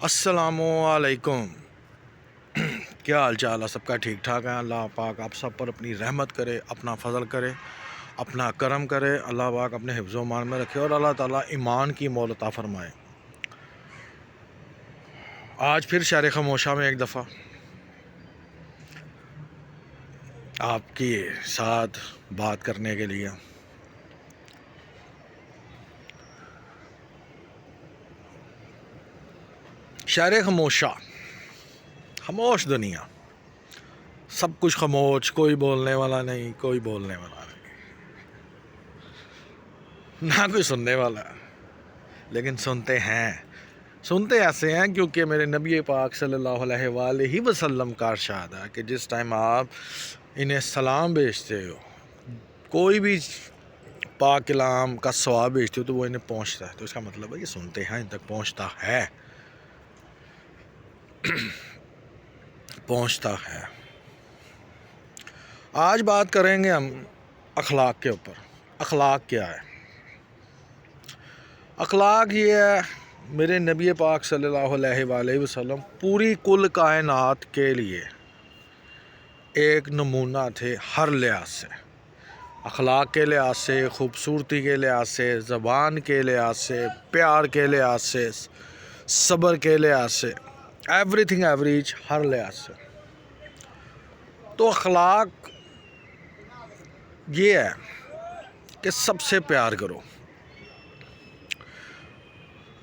السلام علیکم۔ کیا حال چال ہے سب کا؟ ٹھیک ٹھاک ہے؟ اللہ پاک آپ سب پر اپنی رحمت کرے، اپنا فضل کرے، اپنا کرم کرے۔ اللہ پاک اپنے حفظ و امان میں رکھے اور اللہ تعالیٰ ایمان کی مول عطا فرمائے۔ آج پھر شہر خاموشہ میں ایک دفعہ آپ کے ساتھ بات کرنے کے لیے شہر خاموشہ، خاموش دنیا، سب کچھ خاموش، کوئی بولنے والا نہیں، کوئی بولنے والا نہیں، نہ کوئی سننے والا، لیکن سنتے ایسے ہیں کیونکہ میرے نبی پاک صلی اللہ علیہ وآلہ وسلم کا ارشاد ہے کہ جس ٹائم آپ انہیں سلام بھیجتے ہو، کوئی بھی پاک کلام کا ثواب بھیجتے ہو تو وہ انہیں پہنچتا ہے، تو اس کا مطلب ہے یہ سنتے ہیں، ان تک پہنچتا ہے۔ آج بات کریں گے ہم اخلاق کے اوپر۔ اخلاق کیا ہے؟ اخلاق یہ ہے، میرے نبی پاک صلی اللہ علیہ وآلہ وسلم پوری کل کائنات کے لیے ایک نمونہ تھے ہر لحاظ سے، اخلاق کے لحاظ سے، خوبصورتی کے لحاظ سے، زبان کے لحاظ سے، پیار کے لحاظ سے، صبر کے لحاظ سے، ایوری تھنگ ایوریج، ہر لحاظ سے۔ تو اخلاق یہ ہے کہ سب سے پیار کرو۔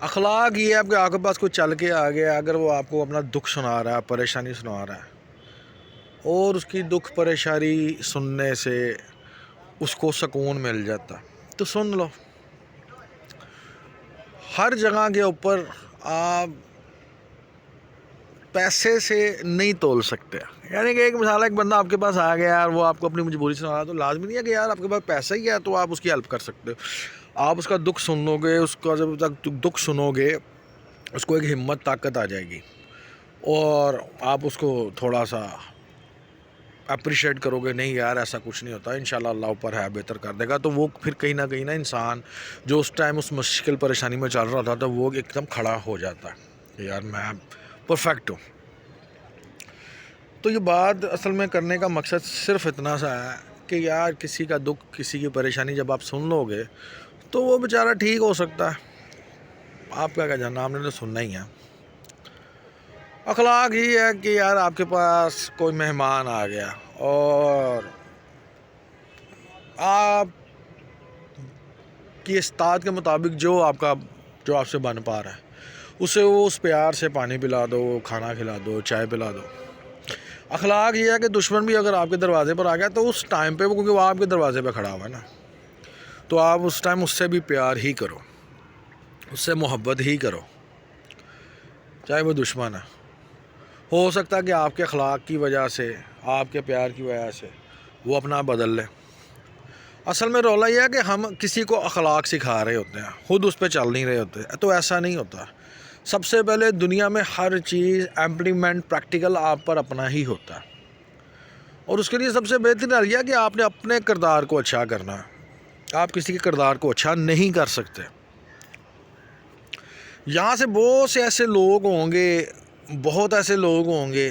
اخلاق یہ ہے کہ آپ کے پاس کوئی چل کے آ گیا، اگر وہ آپ کو اپنا دکھ سنا رہا ہے، پریشانی سنا رہا ہے، اور اس کی دکھ پریشانی سننے سے اس کو سکون مل جاتا تو سن لو۔ ہر جگہ کے اوپر آپ پیسے سے نہیں تول سکتے، یعنی کہ ایک مثال ہے، ایک بندہ آپ کے پاس آ گیا اور وہ آپ کو اپنی مجبوری سنا رہا، تو لازمی نہیں ہے کہ یار آپ کے پاس پیسہ ہی ہے تو آپ اس کی ہیلپ کر سکتے ہو۔ آپ اس کا دکھ سنو گے، اس کا جب تک دکھ سنو گے اس کو ایک ہمت، طاقت آ جائے گی، اور آپ اس کو تھوڑا سا اپریشیٹ کرو گے، نہیں یار ایسا کچھ نہیں ہوتا، انشاءاللہ اللہ اوپر ہے، بہتر کر دے گا، تو وہ پھر کہیں نہ کہیں انسان جو اس ٹائم اس مشکل پریشانی میں چل رہا تھا تو وہ ایک دم کھڑا ہو جاتا ہے کہ یار میں پرفیکٹ ہوں۔ تو یہ بات اصل میں کرنے کا مقصد صرف اتنا سا ہے کہ یار کسی کا دکھ، کسی کی پریشانی جب آپ سن لو گے تو وہ بیچارہ ٹھیک ہو سکتا ہے، آپ کا کیا جاننا، آپ نے تو سننا ہی ہے۔ اخلاق یہ ہے کہ یار آپ کے پاس کوئی مہمان آ گیا اور آپ کی استطاعت کے مطابق جو آپ سے بن پا رہا ہے اسے وہ اس پیار سے پانی پلا دو، کھانا کھلا دو، چائے پلا دو۔ اخلاق یہ ہے کہ دشمن بھی اگر آپ کے دروازے پر آ گیا تو اس ٹائم پہ کیونکہ وہ آپ کے دروازے پہ کھڑا ہوا ہے نا، تو آپ اس ٹائم اس سے بھی پیار ہی کرو، اس سے محبت ہی کرو، چاہے وہ دشمن ہے۔ ہو سکتا ہے کہ آپ کے اخلاق کی وجہ سے، آپ کے پیار کی وجہ سے وہ اپنا بدل لے۔ اصل میں رولا یہ ہے کہ ہم کسی کو اخلاق سکھا رہے ہوتے ہیں، خود اس پہ چل نہیں رہے ہوتے، تو ایسا نہیں ہوتا۔ سب سے پہلے دنیا میں ہر چیز امپلیمنٹ، پریکٹیکل آپ پر اپنا ہی ہوتا ہے، اور اس کے لیے سب سے بہترین حل کہ آپ نے اپنے کردار کو اچھا کرنا ہے۔ آپ کسی کے کردار کو اچھا نہیں کر سکتے۔ یہاں سے بہت سے ایسے لوگ ہوں گے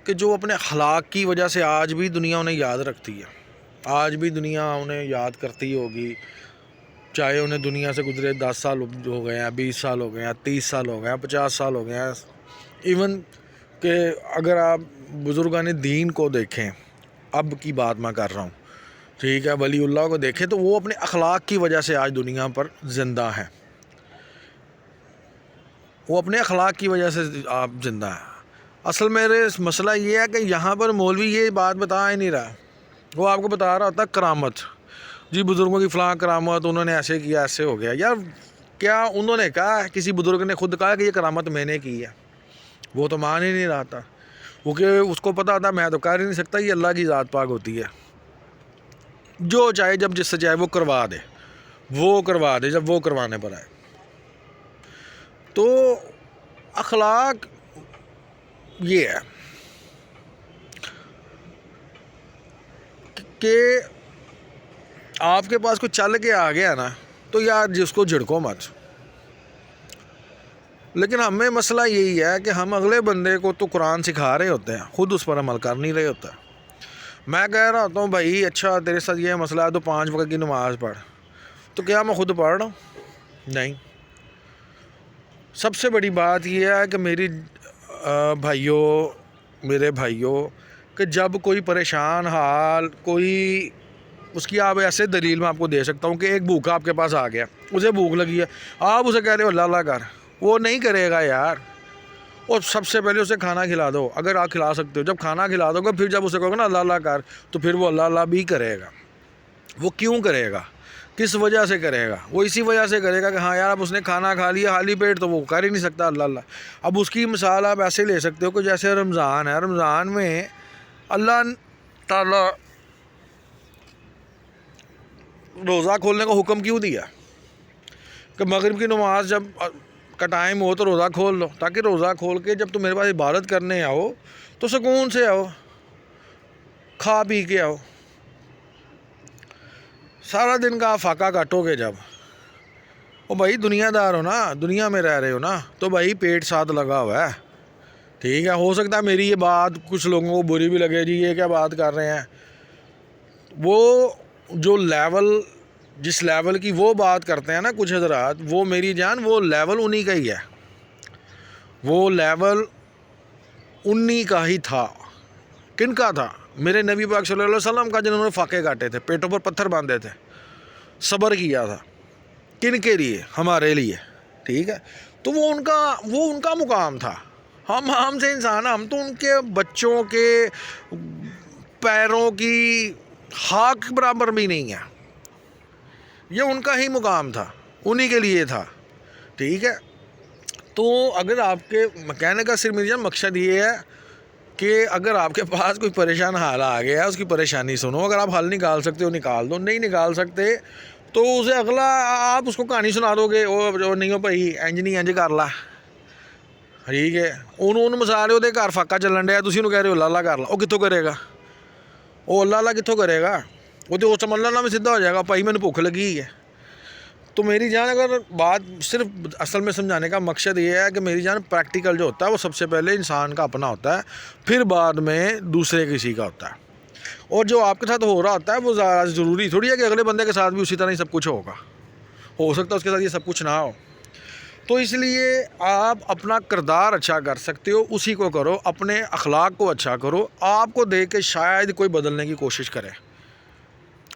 کہ جو اپنے اخلاق کی وجہ سے آج بھی دنیا انہیں یاد رکھتی ہے، آج بھی دنیا انہیں یاد کرتی ہوگی، چاہے انہیں دنیا سے گزرے 10 سال ہو گئے ہیں، 20 سال ہو گئے ہیں، 30 سال ہو گئے ہیں، 50 سال ہو گئے ہیں، ایون کہ اگر آپ بزرگان دین کو دیکھیں، اب کی بات میں کر رہا ہوں، ٹھیک ہے، ولی اللہ کو دیکھیں تو وہ اپنے اخلاق کی وجہ سے آج دنیا پر زندہ ہیں، وہ اپنے اخلاق کی وجہ سے آپ زندہ ہیں۔ اصل میرے مسئلہ یہ ہے کہ یہاں پر مولوی یہ بات بتا ہی نہیں رہا، وہ آپ کو بتا رہا ہوتا کرامت، جی بزرگوں کی فلاں کرامت، انہوں نے ایسے کیا، ایسے ہو گیا۔ یار کیا انہوں نے کہا، کسی بزرگ نے خود کہا کہ یہ کرامت میں نے کی ہے؟ وہ تو مان ہی نہیں رہا تھا، کیونکہ اس کو پتا تھا میں تو کر ہی نہیں سکتا، یہ اللہ کی ذات پاک ہوتی ہے، جو چاہے جب جس سے چاہے وہ کروا دے جب وہ کروانے پر آئے۔ تو اخلاق یہ ہے کہ آپ کے پاس کوئی چل کے آ گیا نا تو یار جس کو جھڑکو مت، لیکن ہمیں مسئلہ یہی ہے کہ ہم اگلے بندے کو تو قرآن سکھا رہے ہوتے ہیں، خود اس پر عمل کر نہیں رہے ہوتا. میں کہہ رہا ہوتا ہوں بھائی اچھا تیرے ساتھ یہ مسئلہ ہے تو 5 وقت کی نماز پڑھ، تو کیا میں خود پڑھ رہا ہوں؟ نہیں. سب سے بڑی بات یہ ہے کہ میرے بھائیوں کہ جب کوئی پریشان حال، کوئی اس کی آپ ایسے دلیل میں آپ کو دے سکتا ہوں کہ ایک بھوکا آپ کے پاس آ گیا، اسے بھوک لگی ہے، آپ اسے کہہ رہے ہو اللہ اللہ کر، وہ نہیں کرے گا یار. اور سب سے پہلے اسے کھانا کھلا دو اگر آپ کھلا سکتے ہو. جب کھانا کھلا دو گے پھر جب اسے کہو گے نا اللہ اللہ کر، تو پھر وہ اللہ اللہ بھی کرے گا. وہ کیوں کرے گا؟ کس وجہ سے کرے گا؟ وہ اسی وجہ سے کرے گا کہ ہاں یار اب اس نے کھانا کھا لیا خالی پیٹ تو وہ کر ہی نہیں سکتا اللہ اللہ. اب اس کی مثال آپ ایسے لے سکتے ہو کہ جیسے رمضان ہے، رمضان میں اللہ تعالیٰ روزہ کھولنے کا حکم کیوں دیا کہ مغرب کی نماز جب کا ٹائم ہو تو روزہ کھول لو، تاکہ روزہ کھول کے جب تم میرے پاس عبادت کرنے آؤ تو سکون سے آؤ، کھا پی کے آؤ. سارا دن کا آپ فاقہ کاٹو گے جب، او بھائی دنیا دار ہو نا، دنیا میں رہ رہے ہو نا، تو بھائی پیٹ ساتھ لگا ہوا ہے. ٹھیک ہے، ہو سکتا ہے میری یہ بات کچھ لوگوں کو بری بھی لگے، جی یہ کیا بات کر رہے ہیں. وہ جو جس لیول کی وہ بات کرتے ہیں نا کچھ حضرات، وہ میری جان وہ لیول انہی کا ہی ہے، وہ لیول انہی کا ہی تھا. کن کا تھا؟ میرے نبی پاک صلی اللہ علیہ وسلم کا، جنہوں نے فاقے کاٹے تھے، پیٹوں پر پتھر باندھے تھے، صبر کیا تھا. کن کے لیے؟ ہمارے لیے. ٹھیک ہے، تو وہ ان کا مقام تھا. ہم سے انسان، ہم تو ان کے بچوں کے پیروں کی خاک برابر بھی نہیں ہے. یہ ان کا ہی مقام تھا، انہی کے لیے تھا. ٹھیک ہے، تو اگر آپ کے کہنے کا صرف میرا مقصد یہ ہے کہ اگر آپ کے پاس کوئی پریشان حال آ گیا ہے، اس کی پریشانی سنو. اگر آپ حل نکال سکتے ہو نکال دو، نہیں نکال سکتے تو اسے اگلا آپ اس کو کہانی سنا دو گے، وہ نہیں ہو بھائی انج نہیں انج کر لا. ٹھیک ہے، ਉਹਨੂੰ ਮਸਾ ਰਹੇ ਉਹਦੇ ਘਰ ਫਾਕਾ ਚੱਲਣ ਡਿਆ، ਤੁਸੀਂ ਉਹਨੂੰ ਕਹਿ ਰਹੇ ਹੋ ਅੱਲਾ ਕਰ ਲਾ. ਉਹ ਕਿੱਥੋਂ ਕਰੇਗਾ؟ ਉਹ ਅੱਲਾ ਕਿੱਥੋਂ ਕਰੇਗਾ؟ وہ تو اس عمل میں سیدھا ہو جائے گا، بھائی میں نے بھوک لگی ہے. تو میری جان اگر بات صرف اصل میں سمجھانے کا مقصد یہ ہے کہ میری جان پریکٹیکل جو ہوتا ہے وہ سب سے پہلے انسان کا اپنا ہوتا ہے، پھر بعد میں دوسرے کسی کا ہوتا ہے. اور جو آپ کے ساتھ ہو رہا ہوتا ہے وہ ضروری تھوڑی ہے کہ اگلے بندے کے ساتھ بھی اسی طرح ہی سب کچھ ہوگا. ہو سکتا ہے اس کے ساتھ یہ سب کچھ نہ ہو. تو اس لیے آپ اپنا کردار اچھا کر سکتے ہو، اسی کو کرو، اپنے اخلاق کو اچھا کرو. آپ کو دیکھ کے شاید کوئی بدلنے کی کوشش کرے،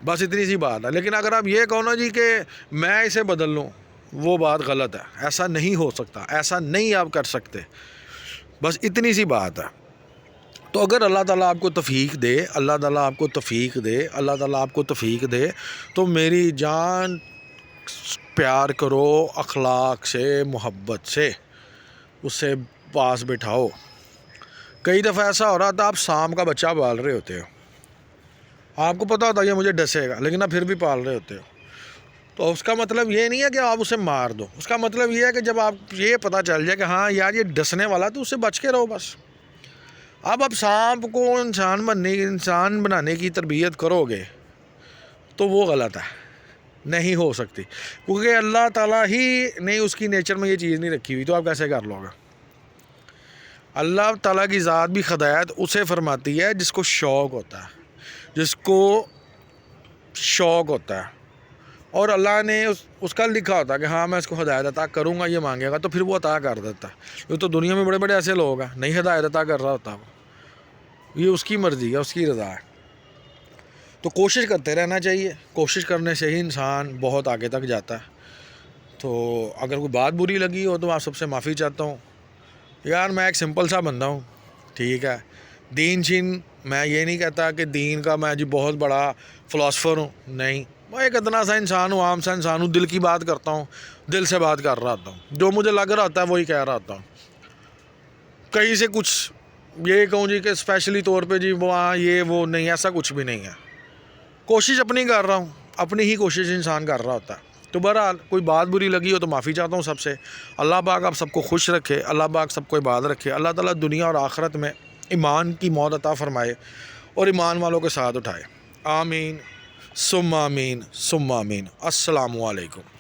بس اتنی سی بات ہے. لیکن اگر آپ یہ کہو نا جی کہ میں اسے بدل لوں، وہ بات غلط ہے. ایسا نہیں ہو سکتا، ایسا نہیں آپ کر سکتے، بس اتنی سی بات ہے. تو اگر اللہ تعالیٰ آپ کو توفیق دے، اللہ تعالیٰ آپ کو توفیق دے، اللہ تعالیٰ آپ کو توفیق دے، تو میری جان پیار کرو، اخلاق سے، محبت سے اس سے پاس بٹھاؤ. کئی دفعہ ایسا ہو رہا تھا، آپ سام کا بچہ پال رہے ہوتے ہو، آپ کو پتہ ہوتا ہے یہ مجھے ڈسے گا، لیکن آپ پھر بھی پال رہے ہوتے ہو. تو اس کا مطلب یہ نہیں ہے کہ آپ اسے مار دو، اس کا مطلب یہ ہے کہ جب آپ یہ پتہ چل جائے کہ ہاں یار یہ ڈسنے والا تو اس سے بچ کے رہو بس. اب آپ سانپ کو انسان بنانے کی تربیت کرو گے تو وہ غلط ہے، نہیں ہو سکتی، کیونکہ اللہ تعالیٰ ہی نے اس کی نیچر میں یہ چیز نہیں رکھی ہوئی، تو آپ کیسے کر لو گے؟ اللہ تعالیٰ کی ذات بھی ہدایت اسے فرماتی ہے جس کو شوق ہوتا ہے، جس کو شوق ہوتا ہے. اور اللہ نے اس کا لکھا ہوتا ہے کہ ہاں میں اس کو ہدایت عطا کروں گا، یہ مانگے گا تو پھر وہ عطا کر دیتا ہے. یہ تو دنیا میں بڑے بڑے ایسے لوگ ہیں نہیں ہدایت عطا کر رہا ہوتا، وہ یہ اس کی مرضی ہے، اس کی رضا ہے. تو کوشش کرتے رہنا چاہیے، کوشش کرنے سے ہی انسان بہت آگے تک جاتا ہے. تو اگر کوئی بات بری لگی ہو تو آپ سب سے معافی چاہتا ہوں. یار میں ایک سمپل سا بندہ ہوں، ٹھیک ہے، دین شین میں یہ نہیں کہتا کہ دین کا میں جی بہت بڑا فلاسفر ہوں، نہیں، میں ایک اتنا سا انسان ہوں، عام سا انسان ہوں، دل کی بات کرتا ہوں، دل سے بات کر رہا ہوتا ہوں، جو مجھے لگ رہا ہوتا ہے وہی کہہ رہا ہوتا ہوں. کہیں سے کچھ یہ کہوں جی کہ اسپیشلی طور پہ جی وہاں یہ وہ نہیں، ایسا کچھ بھی نہیں ہے. کوشش اپنی کر رہا ہوں، اپنی ہی کوشش انسان کر رہا ہوتا ہے. تو بہرحال کوئی بات بری لگی ہو تو معافی چاہتا ہوں سب سے. اللہ پاک آپ سب کو خوش رکھے، اللہ پاک سب کو عباد رکھے. اللہ تعالیٰ دنیا اور آخرت میں ایمان کی موت عطا فرمائے اور ایمان والوں کے ساتھ اٹھائے. آمین ثم آمین ثم آمین. السلام علیکم.